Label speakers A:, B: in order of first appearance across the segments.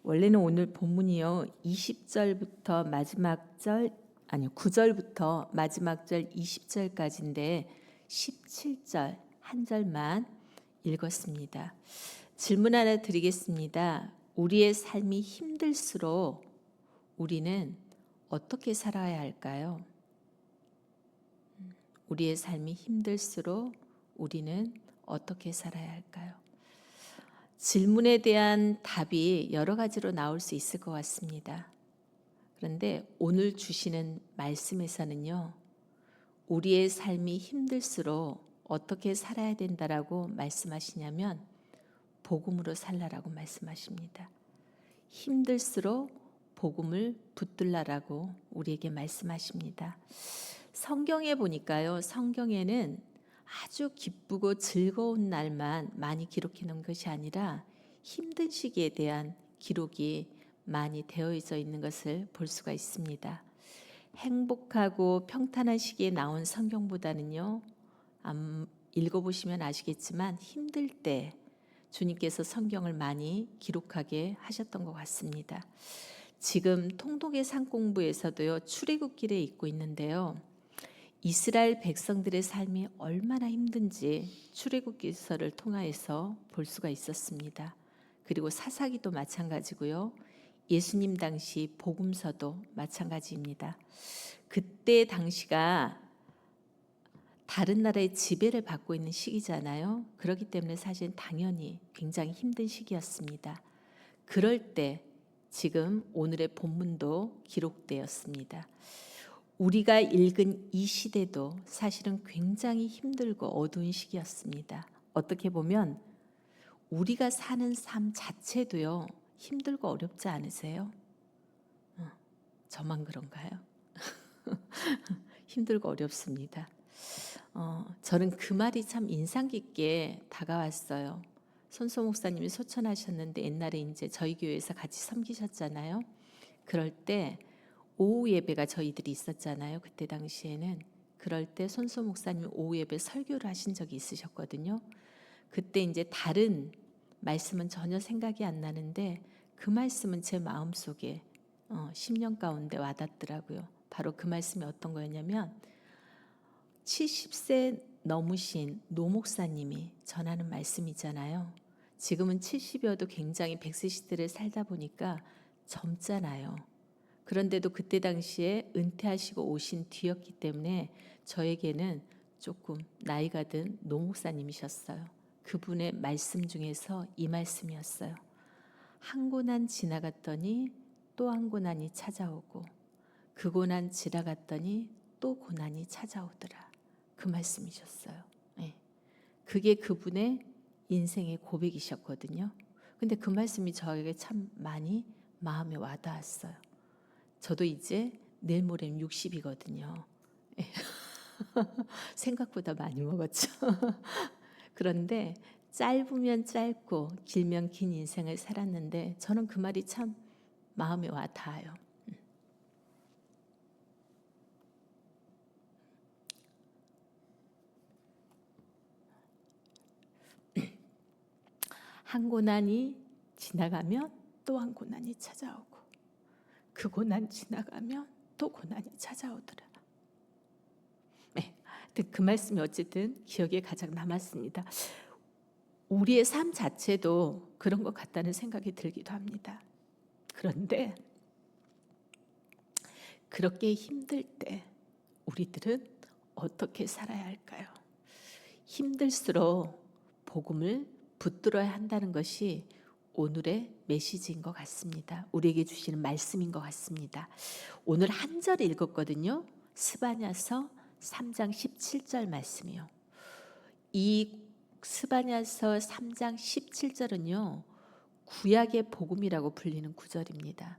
A: 원래는 오늘 본문이요. 20절부터 마지막 절 아니요. 9절부터 마지막 절 20절까지인데 17절 한 절만 읽었습니다. 질문 하나 드리겠습니다. 우리의 삶이 힘들수록 우리는 어떻게 살아야 할까요? 우리의 삶이 힘들수록 우리는 어떻게 살아야 할까요? 질문에 대한 답이 여러 가지로 나올 수 있을 것 같습니다. 그런데 오늘 주시는 말씀에서는요, 우리의 삶이 힘들수록 어떻게 살아야 된다라고 말씀하시냐면 복음으로 살라라고 말씀하십니다. 힘들수록 복음을 붙들라라고 우리에게 말씀하십니다. 성경에 보니까요, 성경에는 아주 기쁘고 즐거운 날만 많이 기록해 놓은 것이 아니라 힘든 시기에 대한 기록이 많이 되어져 있는 것을 볼 수가 있습니다. 행복하고 평탄한 시기에 나온 성경보다는요, 읽어보시면 아시겠지만 힘들 때 주님께서 성경을 많이 기록하게 하셨던 것 같습니다. 지금 통독의 산공부에서도요, 출애굽길에 있고 있는데요. 이스라엘 백성들의 삶이 얼마나 힘든지 출애굽기서를 통하여서 볼 수가 있었습니다. 그리고 사사기도 마찬가지고요. 예수님 당시 복음서도 마찬가지입니다. 그때 당시가 다른 나라의 지배를 받고 있는 시기잖아요. 그렇기 때문에 사실 당연히 굉장히 힘든 시기였습니다. 그럴 때 지금 오늘의 본문도 기록되었습니다. 우리가 읽은 이 시대도 사실은 굉장히 힘들고 어두운 시기였습니다. 어떻게 보면 우리가 사는 삶 자체도요, 힘들고 어렵지 않으세요? 저만 그런가요? 힘들고 어렵습니다. 저는 그 말이 참 인상 깊게 다가왔어요. 손소 목사님이 소천하셨는데 옛날에 이제 저희 교회에서 같이 섬기셨잖아요. 그럴 때 오후 예배가 저희들이 있었잖아요. 그때 당시에는. 그럴 때 손소 목사님 오후 예배 설교를 하신 적이 있으셨거든요. 그때 이제 다른 말씀은 전혀 생각이 안 나는데 그 말씀은 제 마음속에 10년 가운데 와닿더라고요. 바로 그 말씀이 어떤 거였냐면 70세 넘으신 노 목사님이 전하는 말씀이잖아요. 지금은 70여도 굉장히 100세 시대를 살다 보니까 젊잖아요. 그런데도 그때 당시에 은퇴하시고 오신 뒤였기 때문에 저에게는 조금 나이가 든 노 목사님이셨어요. 그분의 말씀 중에서 이 말씀이었어요. 한 고난 지나갔더니 또 한 고난이 찾아오고 그 고난 지나갔더니 또 고난이 찾아오더라. 그 말씀이셨어요. 네. 그게 그분의 인생의 고백이셨거든요. 근데 그 말씀이 저에게 참 많이 마음에 와닿았어요. 저도 이제 내일 모레면 60이거든요. 생각보다 많이 먹었죠. 그런데 짧으면 짧고 길면 긴 인생을 살았는데 저는 그 말이 참 마음에 와 닿아요. 한 고난이 지나가면 또 한 고난이 찾아오고 그 고난 지나가면 또 고난이 찾아오더라. 네, 그 말씀이 어쨌든 기억에 가장 남았습니다. 우리의 삶 자체도 그런 것 같다는 생각이 들기도 합니다. 그런데 그렇게 힘들 때 우리들은 어떻게 살아야 할까요? 힘들수록 복음을 붙들어야 한다는 것이 오늘의 메시지인 것 같습니다. 우리에게 주시는 말씀인 것 같습니다. 오늘 한 절 읽었거든요. 스바냐서 3장 17절 말씀이요. 이 스바냐서 3장 17절은요. 구약의 복음이라고 불리는 구절입니다.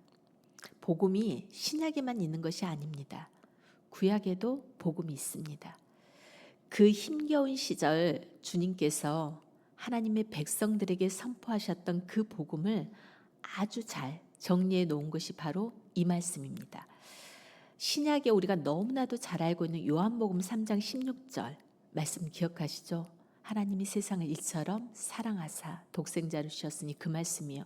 A: 복음이 신약에만 있는 것이 아닙니다. 구약에도 복음이 있습니다. 그 힘겨운 시절 주님께서 하나님의 백성들에게 선포하셨던 그 복음을 아주 잘 정리해 놓은 것이 바로 이 말씀입니다. 신약에 우리가 너무나도 잘 알고 있는 요한복음 3장 16절 말씀 기억하시죠? 하나님이 세상을 이처럼 사랑하사 독생자를 주셨으니 그 말씀이요.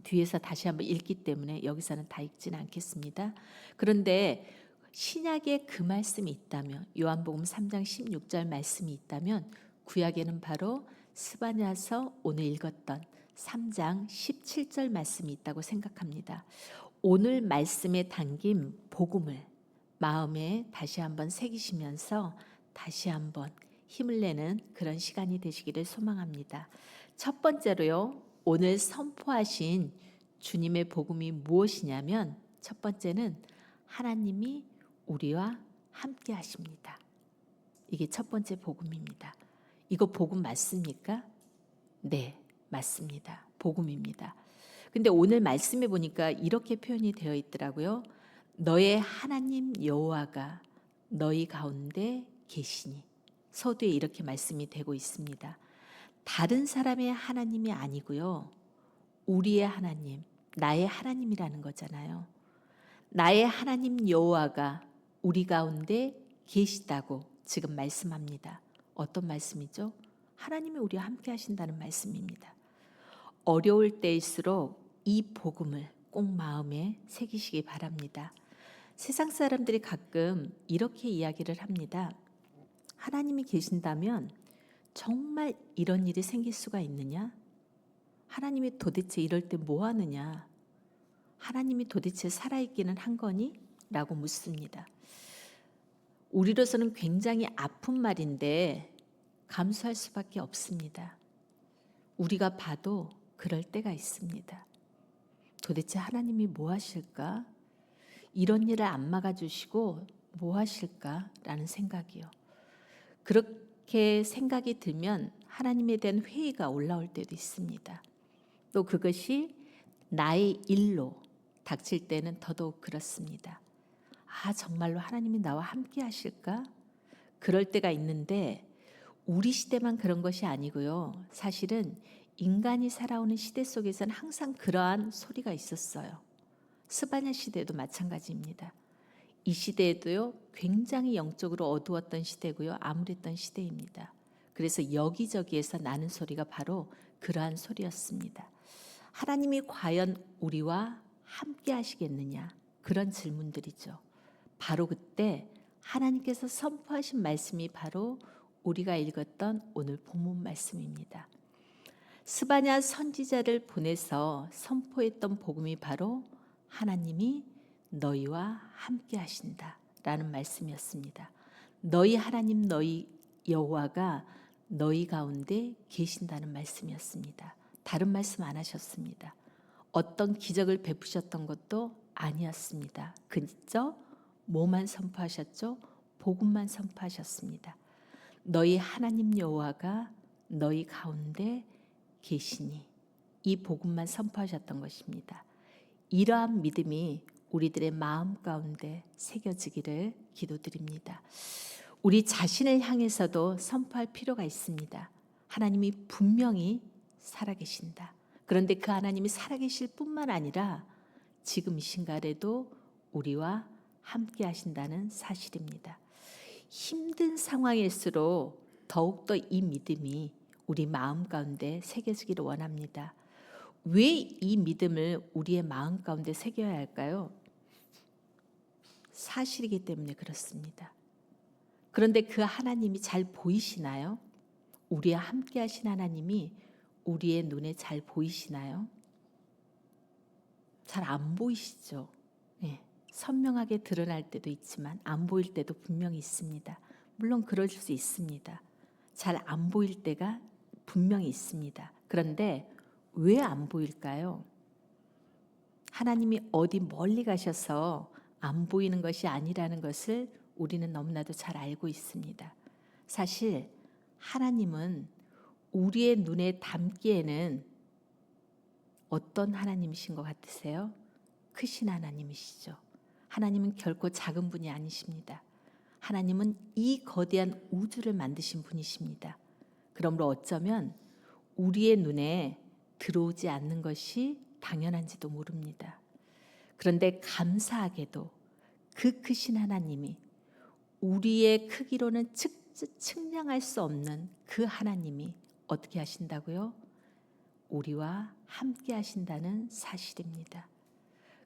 A: 뒤에서 다시 한번 읽기 때문에 여기서는 다 읽지는 않겠습니다. 그런데 신약에 그 말씀이 있다면, 요한복음 3장 16절 말씀이 있다면 구약에는 바로 스바냐서 오늘 읽었던 3장 17절 말씀이 있다고 생각합니다. 오늘 말씀에 담긴 복음을 마음에 다시 한번 새기시면서 다시 한번 힘을 내는 그런 시간이 되시기를 소망합니다. 첫 번째로요, 오늘 선포하신 주님의 복음이 무엇이냐면 첫 번째는 하나님이 우리와 함께 하십니다. 이게 첫 번째 복음입니다. 이거 복음 맞습니까? 네, 맞습니다. 복음입니다. 근데 오늘 말씀해 보니까 이렇게 표현이 되어 있더라고요. 너의 하나님 여호와가 너희 가운데 계시니. 서두에 이렇게 말씀이 되고 있습니다. 다른 사람의 하나님이 아니고요. 우리의 하나님, 나의 하나님이라는 거잖아요. 나의 하나님 여호와가 우리 가운데 계시다고 지금 말씀합니다. 어떤 말씀이죠? 하나님이 우리와 함께 하신다는 말씀입니다. 어려울 때일수록 이 복음을 꼭 마음에 새기시기 바랍니다. 세상 사람들이 가끔 이렇게 이야기를 합니다. 하나님이 계신다면 정말 이런 일이 생길 수가 있느냐? 하나님이 도대체 이럴 때 뭐 하느냐? 하나님이 도대체 살아있기는 한 거니? 라고 묻습니다. 우리로서는 굉장히 아픈 말인데 감수할 수밖에 없습니다. 우리가 봐도 그럴 때가 있습니다. 도대체 하나님이 뭐 하실까? 이런 일을 안 막아주시고 뭐 하실까라는 생각이요. 그렇게 생각이 들면 하나님에 대한 회의가 올라올 때도 있습니다. 또 그것이 나의 일로 닥칠 때는 더더욱 그렇습니다. 정말로 하나님이 나와 함께 하실까? 그럴 때가 있는데 우리 시대만 그런 것이 아니고요. 사실은 인간이 살아오는 시대 속에서는 항상 그러한 소리가 있었어요. 스바냐 시대도 마찬가지입니다. 이 시대에도요, 굉장히 영적으로 어두웠던 시대고요, 암울했던 시대입니다. 그래서 여기저기에서 나는 소리가 바로 그러한 소리였습니다. 하나님이 과연 우리와 함께 하시겠느냐? 그런 질문들이죠. 바로 그때 하나님께서 선포하신 말씀이 바로 우리가 읽었던 오늘 본문 말씀입니다. 스바냐 선지자를 보내서 선포했던 복음이 바로 하나님이 너희와 함께 하신다 라는 말씀이었습니다. 너희 하나님 너희 여호와가 너희 가운데 계신다는 말씀이었습니다. 다른 말씀 안 하셨습니다. 어떤 기적을 베푸셨던 것도 아니었습니다. 그저 뭐만 선포하셨죠? 복음만 선포하셨습니다. 너희 하나님 여호와가 너희 가운데 계시니, 이 복음만 선포하셨던 것입니다. 이러한 믿음이 우리들의 마음 가운데 새겨지기를 기도드립니다. 우리 자신을 향해서도 선포할 필요가 있습니다. 하나님이 분명히 살아계신다. 그런데 그 하나님이 살아계실 뿐만 아니라 지금 이 순간에도 우리와 함께 하신다는 사실입니다. 힘든 상황일수록 더욱더 이 믿음이 우리 마음 가운데 새겨지기를 원합니다. 왜 이 믿음을 우리의 마음 가운데 새겨야 할까요? 사실이기 때문에 그렇습니다. 그런데 그 하나님이 잘 보이시나요? 우리와 함께 하신 하나님이 우리의 눈에 잘 보이시나요? 잘 안 보이시죠? 네. 선명하게 드러날 때도 있지만 안 보일 때도 분명히 있습니다. 물론 그럴 수 있습니다. 잘 안 보일 때가 분명히 있습니다. 그런데 왜 안 보일까요? 하나님이 어디 멀리 가셔서 안 보이는 것이 아니라는 것을 우리는 너무나도 잘 알고 있습니다. 사실 하나님은 우리의 눈에 담기에는 어떤 하나님이신 것 같으세요? 크신 하나님이시죠. 하나님은 결코 작은 분이 아니십니다. 하나님은 이 거대한 우주를 만드신 분이십니다. 그러므로 어쩌면 우리의 눈에 들어오지 않는 것이 당연한지도 모릅니다. 그런데 감사하게도 그 크신 하나님이 우리의 크기로는 측량할 수 없는 그 하나님이 어떻게 하신다고요? 우리와 함께 하신다는 사실입니다.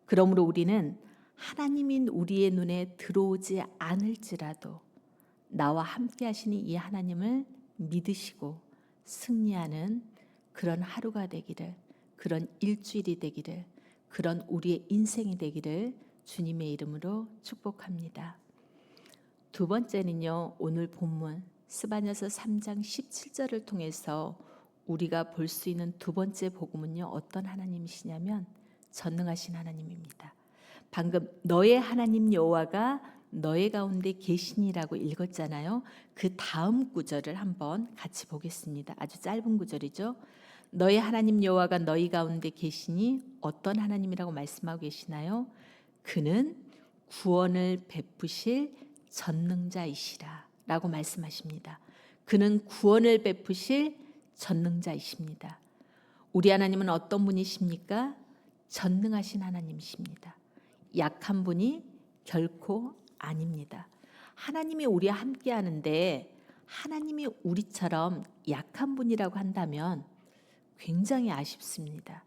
A: 그러므로 우리는 하나님인 우리의 눈에 들어오지 않을지라도 나와 함께 하시는 이 하나님을 믿으시고 승리하는 그런 하루가 되기를, 그런 일주일이 되기를, 그런 우리의 인생이 되기를 주님의 이름으로 축복합니다. 두 번째는요, 오늘 본문 스바냐서 3장 17절을 통해서 우리가 볼 수 있는 두 번째 복음은요, 어떤 하나님이시냐면 전능하신 하나님입니다. 방금 너의 하나님 여호와가 너의 가운데 계시니라고 읽었잖아요. 그 다음 구절을 한번 같이 보겠습니다. 아주 짧은 구절이죠. 너의 하나님 여호와가 너희 가운데 계시니 어떤 하나님이라고 말씀하고 계시나요? 그는 구원을 베푸실 전능자이시라 라고 말씀하십니다. 그는 구원을 베푸실 전능자이십니다. 우리 하나님은 어떤 분이십니까? 전능하신 하나님이십니다. 약한 분이 결코 아닙니다. 하나님이 우리와 함께 하는데 하나님이 우리처럼 약한 분이라고 한다면 굉장히 아쉽습니다.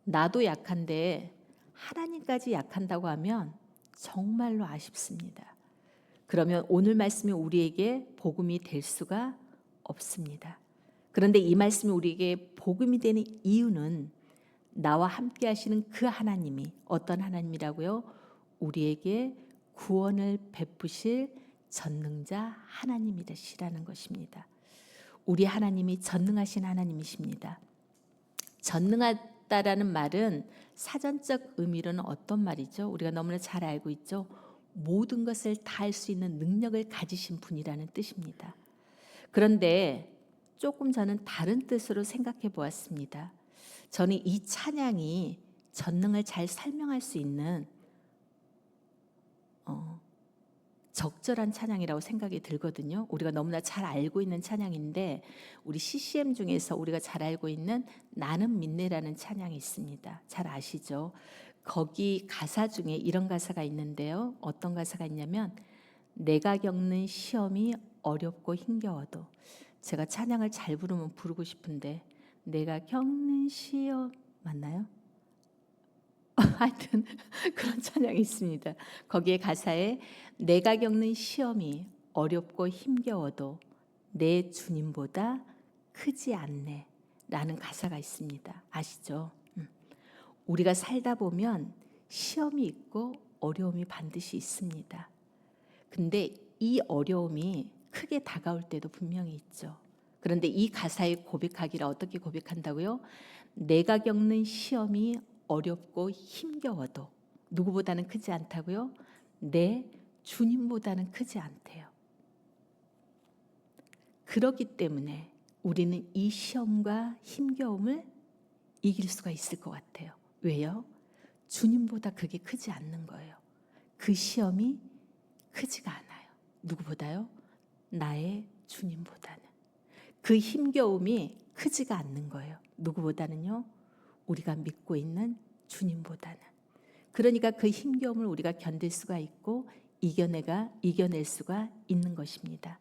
A: 나도 약한데 하나님까지 약한다고 하면 정말로 아쉽습니다. 그러면 오늘 말씀이 우리에게 복음이 될 수가 없습니다. 그런데 이 말씀이 우리에게 복음이 되는 이유는 나와 함께 하시는 그 하나님이 어떤 하나님이라고요? 우리에게 구원을 베푸실 전능자 하나님이시라는 것입니다. 우리 하나님이 전능하신 하나님이십니다. 전능하다라는 말은 사전적 의미로는 어떤 말이죠? 우리가 너무나 잘 알고 있죠. 모든 것을 다 할 수 있는 능력을 가지신 분이라는 뜻입니다. 그런데 조금 저는 다른 뜻으로 생각해 보았습니다. 저는 이 찬양이 전능을 잘 설명할 수 있는 적절한 찬양이라고 생각이 들거든요. 우리가 너무나 잘 알고 있는 찬양인데 우리 CCM 중에서 우리가 잘 알고 있는 나는 믿네라는 찬양이 있습니다. 잘 아시죠? 거기 가사 중에 이런 가사가 있는데요. 어떤 가사가 있냐면 내가 겪는 시험이 어렵고 힘겨워도, 제가 찬양을 잘 부르면 부르고 싶은데 내가 겪는 시험 맞나요? 하여튼 그런 찬양이 있습니다. 거기에 가사에 내가 겪는 시험이 어렵고 힘겨워도 내 주님보다 크지 않네 라는 가사가 있습니다. 아시죠? 우리가 살다 보면 시험이 있고 어려움이 반드시 있습니다. 근데 이 어려움이 크게 다가올 때도 분명히 있죠. 그런데 이 가사에 고백하기를 어떻게 고백한다고요? 내가 겪는 시험이 어렵고 힘겨워도 누구보다는 크지 않다고요? 내 주님보다는 크지 않대요. 그렇기 때문에 우리는 이 시험과 힘겨움을 이길 수가 있을 것 같아요. 왜요? 주님보다 그게 크지 않는 거예요. 그 시험이 크지가 않아요. 누구보다요? 나의 주님보다는. 그 힘겨움이 크지가 않는 거예요. 누구보다는요? 우리가 믿고 있는 주님보다는. 그러니까 그 힘겨움을 우리가 견딜 수가 있고 이겨낼 수가 있는 것입니다.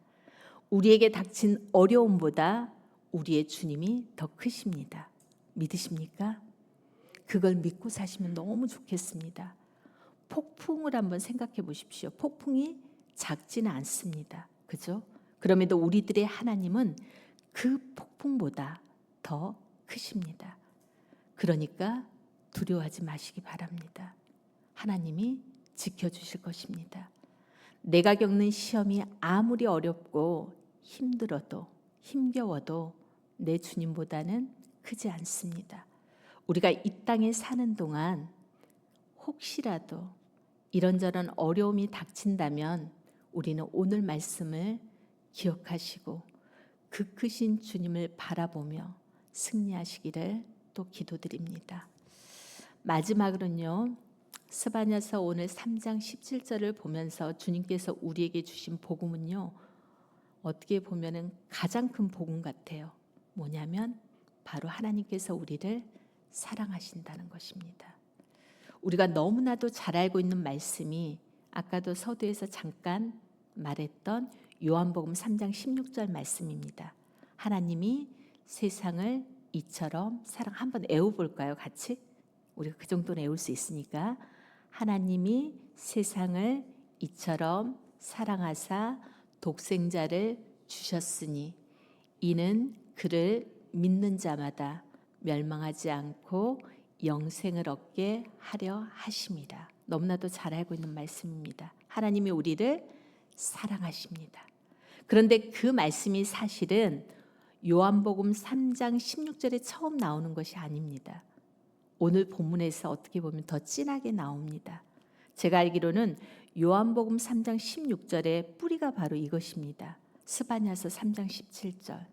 A: 우리에게 닥친 어려움보다 우리의 주님이 더 크십니다. 믿으십니까? 그걸 믿고 사시면 너무 좋겠습니다. 폭풍을 한번 생각해 보십시오. 폭풍이 작지는 않습니다. 그죠? 그럼에도 우리들의 하나님은 그 폭풍보다 더 크십니다. 그러니까 두려워하지 마시기 바랍니다. 하나님이 지켜주실 것입니다. 내가 겪는 시험이 아무리 어렵고 힘들어도 힘겨워도 내 주님보다는 크지 않습니다. 우리가 이 땅에 사는 동안 혹시라도 이런저런 어려움이 닥친다면 우리는 오늘 말씀을 기억하시고 그 크신 주님을 바라보며 승리하시기를 또 기도드립니다. 마지막으로는요. 스바냐서 오늘 3장 17절을 보면서 주님께서 우리에게 주신 복음은요. 어떻게 보면은 가장 큰 복음 같아요. 뭐냐면 바로 하나님께서 우리를 사랑하신다는 것입니다. 우리가 너무나도 잘 알고 있는 말씀이 아까도 서두에서 잠깐 말했던 요한복음 3장 16절 말씀입니다. 하나님이 세상을 이처럼 사랑. 한번 애워볼까요? 같이? 우리가 그 정도는 애울 수 있으니까. 하나님이 세상을 이처럼 사랑하사 독생자를 주셨으니 이는 그를 믿는 자마다 멸망하지 않고 영생을 얻게 하려 하심이라. 너무나도 잘 알고 있는 말씀입니다. 하나님이 우리를 사랑하십니다. 그런데 그 말씀이 사실은 요한복음 3장 16절에 처음 나오는 것이 아닙니다. 오늘 본문에서 어떻게 보면 더 진하게 나옵니다. 제가 알기로는 요한복음 3장 16절의 뿌리가 바로 이것입니다. 스바냐서 3장 17절.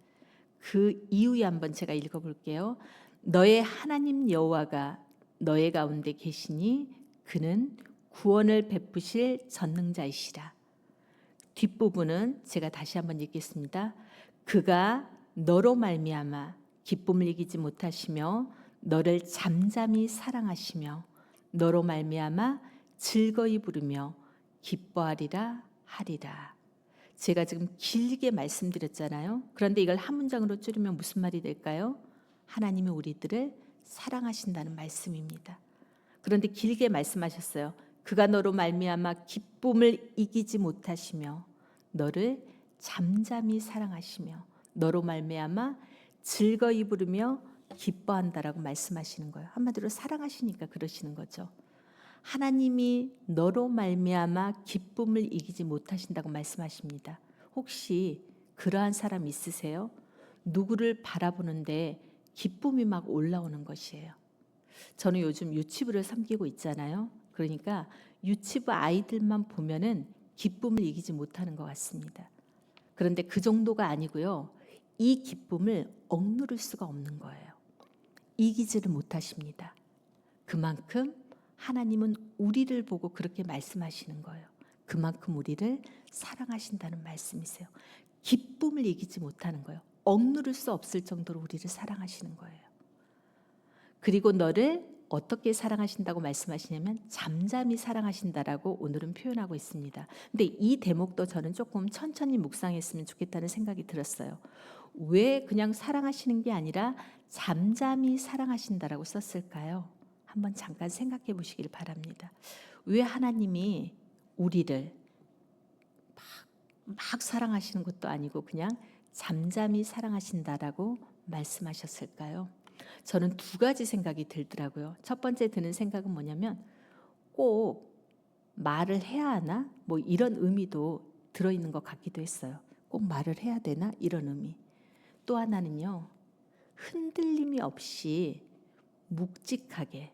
A: 그 이후에 한번 제가 읽어볼게요. 너의 하나님 여호와가 너의 가운데 계시니 그는 구원을 베푸실 전능자이시라. 뒷부분은 제가 다시 한번 읽겠습니다. 그가 너로 말미암아 기쁨을 이기지 못하시며 너를 잠잠히 사랑하시며 너로 말미암아 즐거이 부르며 기뻐하리라 하리라. 제가 지금 길게 말씀드렸잖아요. 그런데 이걸 한 문장으로 줄이면 무슨 말이 될까요? 하나님이 우리들을 사랑하신다는 말씀입니다. 그런데 길게 말씀하셨어요. 그가 너로 말미암아 기쁨을 이기지 못하시며 너를 잠잠히 사랑하시며 너로 말미암아 즐거이 부르며 기뻐한다라고 말씀하시는 거예요. 한마디로 사랑하시니까 그러시는 거죠. 하나님이 너로 말미암아 기쁨을 이기지 못하신다고 말씀하십니다. 혹시 그러한 사람 있으세요? 누구를 바라보는데 기쁨이 막 올라오는 것이에요. 저는 요즘 유치부를 섬기고 있잖아요. 그러니까 유치부 아이들만 보면은 기쁨을 이기지 못하는 것 같습니다. 그런데 그 정도가 아니고요. 이 기쁨을 억누를 수가 없는 거예요. 이기지를 못하십니다. 그만큼 하나님은 우리를 보고 그렇게 말씀하시는 거예요. 그만큼 우리를 사랑하신다는 말씀이세요. 기쁨을 이기지 못하는 거예요. 억누를 수 없을 정도로 우리를 사랑하시는 거예요. 그리고 너를 어떻게 사랑하신다고 말씀하시냐면 잠잠히 사랑하신다라고 오늘은 표현하고 있습니다. 근데 이 대목도 저는 조금 천천히 묵상했으면 좋겠다는 생각이 들었어요. 왜 그냥 사랑하시는 게 아니라 잠잠히 사랑하신다라고 썼을까요? 한번 잠깐 생각해 보시길 바랍니다. 왜 하나님이 우리를 막 사랑하시는 것도 아니고 그냥 잠잠히 사랑하신다라고 말씀하셨을까요? 저는 두 가지 생각이 들더라고요. 첫 번째 드는 생각은 뭐냐면 꼭 말을 해야 하나? 뭐 이런 의미도 들어있는 것 같기도 했어요. 꼭 말을 해야 되나? 이런 의미. 또 하나는요. 흔들림이 없이 묵직하게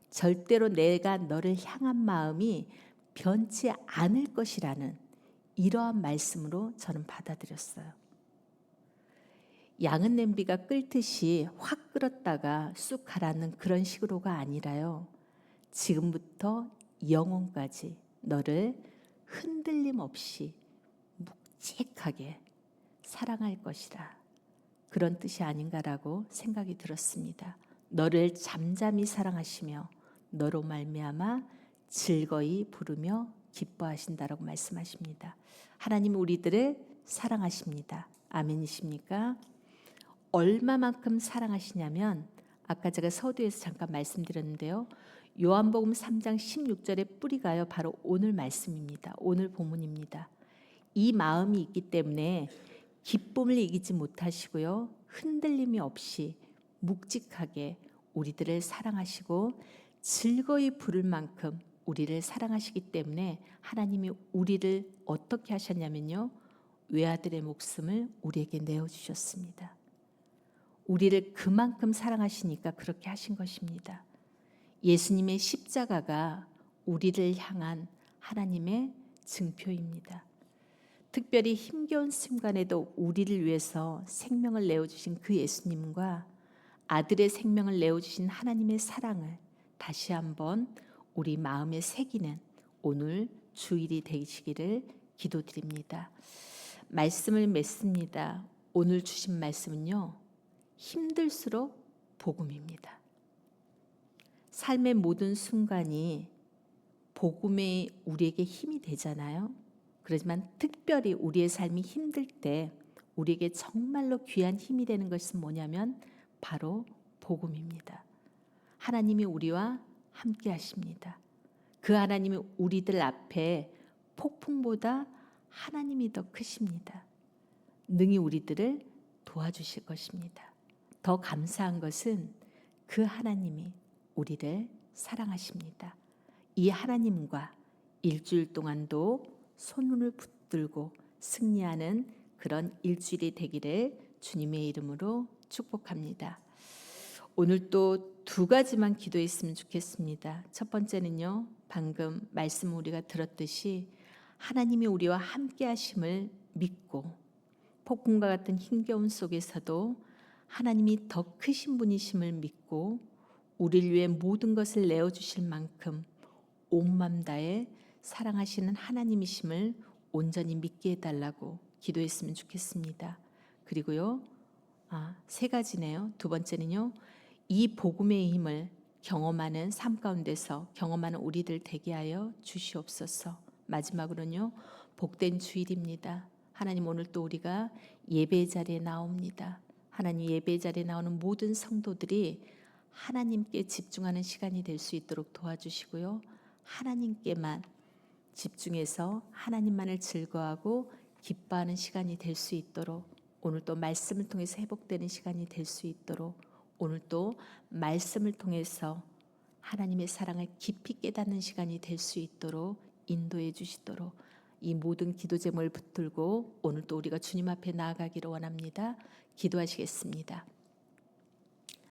A: 절대로 내가 너를 향한 마음이 변치 않을 것이라는 이러한 말씀으로 저는 받아들였어요. 양은 냄비가 끓듯이 확 끓었다가 쑥 가라앉는 그런 식으로가 아니라요. 지금부터 영원까지 너를 흔들림 없이 묵직하게 사랑할 것이라. 그런 뜻이 아닌가라고 생각이 들었습니다. 너를 잠잠히 사랑하시며 너로 말미암아 즐거이 부르며 기뻐하신다라고 말씀하십니다. 하나님은 우리들을 사랑하십니다. 아멘이십니까? 얼마만큼 사랑하시냐면 아까 제가 서두에서 잠깐 말씀드렸는데요. 요한복음 3장 16절의 뿌리가요. 바로 오늘 말씀입니다. 오늘 본문입니다. 이 마음이 있기 때문에 기쁨을 이기지 못하시고요. 흔들림이 없이 묵직하게 우리들을 사랑하시고 즐거이 부를 만큼 우리를 사랑하시기 때문에 하나님이 우리를 어떻게 하셨냐면요. 외아들의 목숨을 우리에게 내어주셨습니다. 우리를 그만큼 사랑하시니까 그렇게 하신 것입니다. 예수님의 십자가가 우리를 향한 하나님의 증표입니다. 특별히 힘겨운 순간에도 우리를 위해서 생명을 내어주신 그 예수님과 아들의 생명을 내어주신 하나님의 사랑을 다시 한번 우리 마음에 새기는 오늘 주일이 되시기를 기도드립니다. 말씀을 맺습니다. 오늘 주신 말씀은요. 힘들수록 복음입니다. 삶의 모든 순간이 복음이 우리에게 힘이 되잖아요. 그렇지만 특별히 우리의 삶이 힘들 때 우리에게 정말로 귀한 힘이 되는 것은 뭐냐면 바로 복음입니다. 하나님이 우리와 함께 하십니다. 그 하나님이 우리들 앞에 폭풍보다 하나님이 더 크십니다. 능히 우리들을 도와주실 것입니다. 더 감사한 것은 그 하나님이 우리를 사랑하십니다. 이 하나님과 일주일 동안도 손을 붙들고 승리하는 그런 일주일이 되기를 주님의 이름으로 축복합니다. 오늘 또 두 가지만 기도했으면 좋겠습니다. 첫 번째는요, 방금 말씀 우리가 들었듯이 하나님이 우리와 함께 하심을 믿고 폭풍과 같은 힘겨움 속에서도 하나님이 더 크신 분이심을 믿고 우리를 위해 모든 것을 내어주실 만큼 온 맘 다해 사랑하시는 하나님이심을 온전히 믿게 해달라고 기도했으면 좋겠습니다. 그리고요, 세 가지네요. 두 번째는요, 이 복음의 힘을 경험하는 삶 가운데서 경험하는 우리들 되게 하여 주시옵소서. 마지막으로는요, 복된 주일입니다. 하나님, 오늘 또 우리가 예배 자리에 나옵니다. 하나님, 예배 자리에 나오는 모든 성도들이 하나님께 집중하는 시간이 될 수 있도록 도와주시고요, 하나님께만 집중해서 하나님만을 즐거워하고 기뻐하는 시간이 될 수 있도록, 오늘 또 말씀을 통해서 회복되는 시간이 될 수 있도록, 오늘 또 말씀을 통해서 하나님의 사랑을 깊이 깨닫는 시간이 될 수 있도록 인도해 주시도록 이 모든 기도 제목을 붙들고 오늘 또 우리가 주님 앞에 나아가기를 원합니다. 기도하시겠습니다.